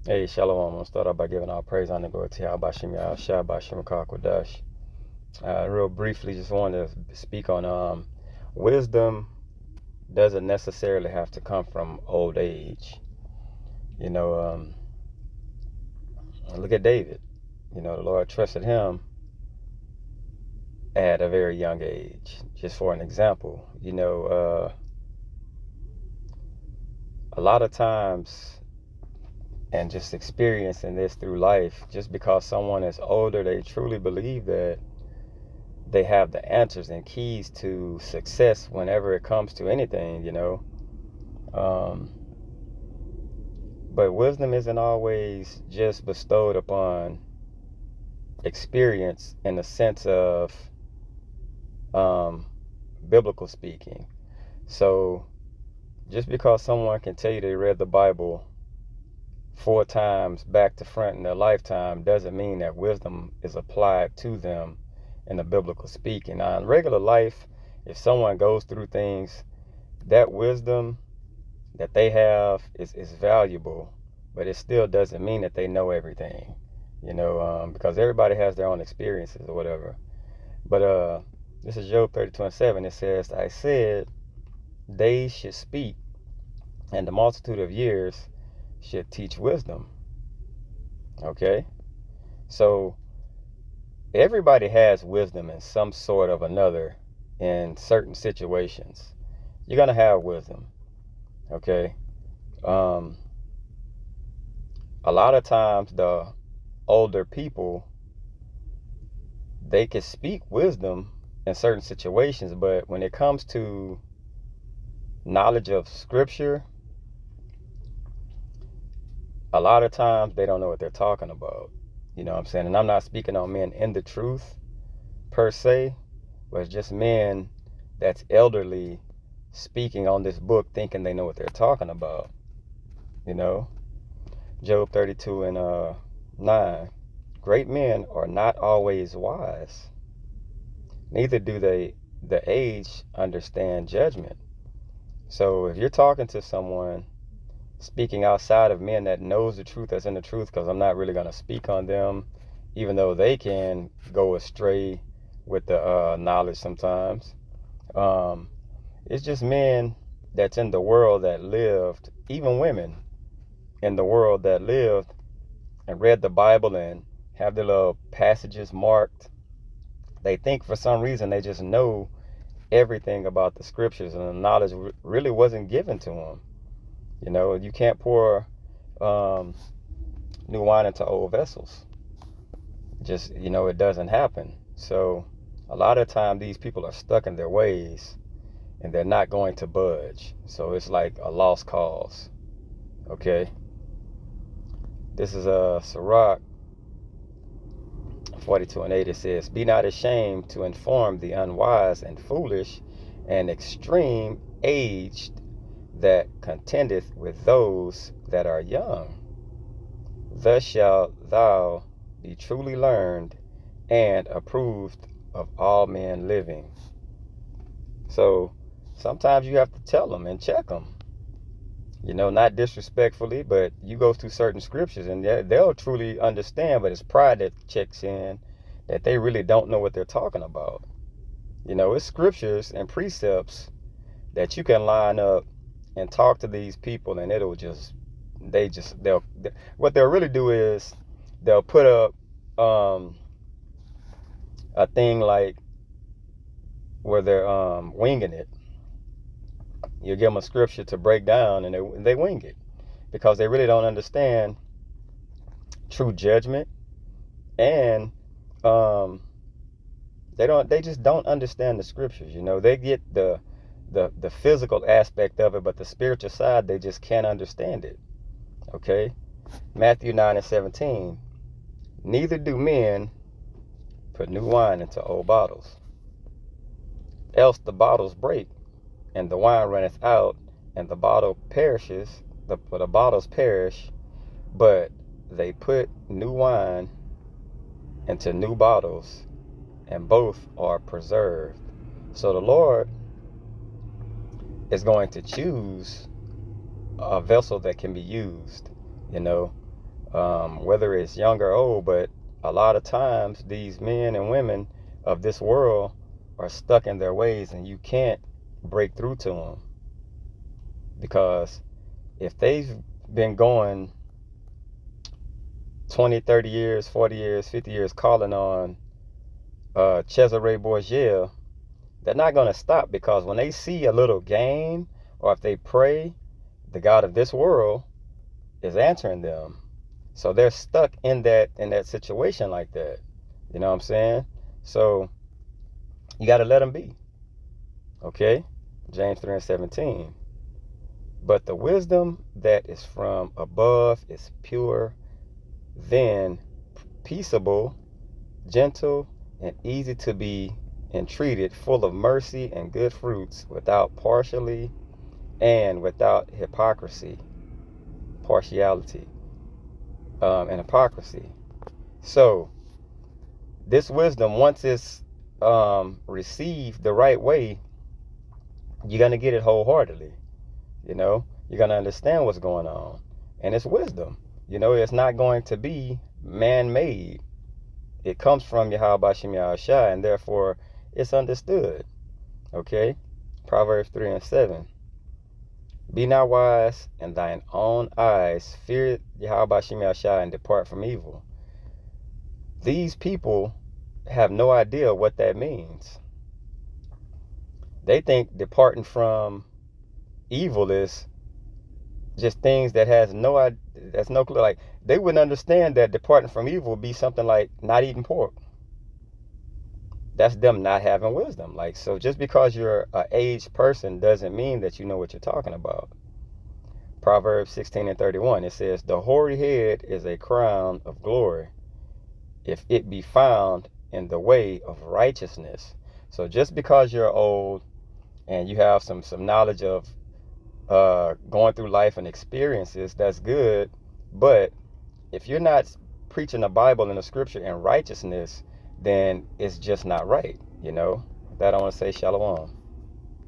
Hey, Shalom. I'm going to start off by giving all praise, honor, and glory to Yahweh Shem Yahshua Bashim Kodash. Real briefly, just wanted to speak on wisdom doesn't necessarily have to come from old age. You know, look at David. You know, the Lord trusted him at a very young age. Just for an example, you know, a lot of times, and just experiencing this through life, just because someone is older, they truly believe that they have the answers and keys to success whenever it comes to anything, you know. But wisdom isn't always just bestowed upon experience in the sense of biblical speaking. So just because someone can tell you they read the Bible 4 times back to front in their lifetime doesn't mean that wisdom is applied to them in the biblical speaking. Now, in regular life, if someone goes through things, that wisdom that they have is valuable, but it still doesn't mean that they know everything, you know, because everybody has their own experiences or whatever. But this is Job 32:7. It says, I said, days should speak, and the multitude of years should teach wisdom. Okay? So everybody has wisdom in some sort of another in certain situations. You're going to have wisdom. Okay? A lot of times the older people, they can speak wisdom in certain situations, but when it comes to knowledge of scripture, a lot of times they don't know what they're talking about. You know what I'm saying? And I'm not speaking on men in the truth per se, but it's just men that's elderly speaking on this book thinking they know what they're talking about. You know? Job 32:9. Great men are not always wise, neither do the age understand judgment. So if you're talking to someone speaking outside of men that knows the truth that's in the truth, because I'm not really going to speak on them, even though they can go astray with the knowledge sometimes. It's just men that's in the world that lived, even women in the world that lived and read the Bible and have their little passages marked. They think for some reason they just know everything about the scriptures, and the knowledge really wasn't given to them. You know, you can't pour new wine into old vessels. Just, you know, it doesn't happen. So a lot of time these people are stuck in their ways and they're not going to budge. So it's like a lost cause. Okay. This is Sirach 42:8. It says, be not ashamed to inform the unwise and foolish and extreme aged that contendeth with those that are young. Thus shalt thou be truly learned and approved of all men living. So sometimes you have to tell them and check them. You know, not disrespectfully, but you go through certain scriptures and they'll truly understand, but it's pride that checks in that they really don't know what they're talking about. You know, it's scriptures and precepts that you can line up and talk to these people, and it'll just, what they'll really do is they'll put up a thing like where they're winging it. You give them a scripture to break down, and they wing it because they really don't understand true judgment, and they just don't understand the scriptures. You know, they get the physical aspect of it, but the spiritual side, they just can't understand it. Okay? Matthew 9:17. Neither do men put new wine into old bottles, else the bottles break, and the wine runneth out, and the bottle perishes, the bottles perish, but they put new wine into new bottles, and both are preserved. So the Lord is going to choose a vessel that can be used. You know, whether it's young or old. But a lot of times these men and women of this world are stuck in their ways, and you can't break through to them, because if they've been going 20, 30 years, 40 years, 50 years calling on Cesare Borgia, they're not going to stop, because when they see a little gain, or if they pray, the God of this world is answering them. So they're stuck in that situation like that. You know what I'm saying? So you got to let them be. Okay? James 3:17. But the wisdom that is from above is pure, then peaceable, gentle, and easy to be entreated, full of mercy and good fruits, without partiality and without partiality, and hypocrisy. So this wisdom, once it's received the right way, you're going to get it wholeheartedly. You know, you're going to understand what's going on. And it's wisdom. You know, it's not going to be man-made. It comes from Yahweh Shem Yahushua, and therefore it's understood. Okay? Proverbs 3:7. Be not wise in thine own eyes. Fear Yahweh Shem Yahushua and depart from evil. These people have no idea what that means. They think departing from evil is just things that has that's no clue. Like, they wouldn't understand that departing from evil would be something like not eating pork. That's them not having wisdom. Like, so just because you're an aged person doesn't mean that you know what you're talking about. Proverbs 16:31, it says, the hoary head is a crown of glory, if it be found in the way of righteousness. So just because you're old and you have some knowledge of going through life and experiences, that's good. But if you're not preaching the Bible and the scripture in righteousness, then it's just not right. You know, with that, I want to say shalom.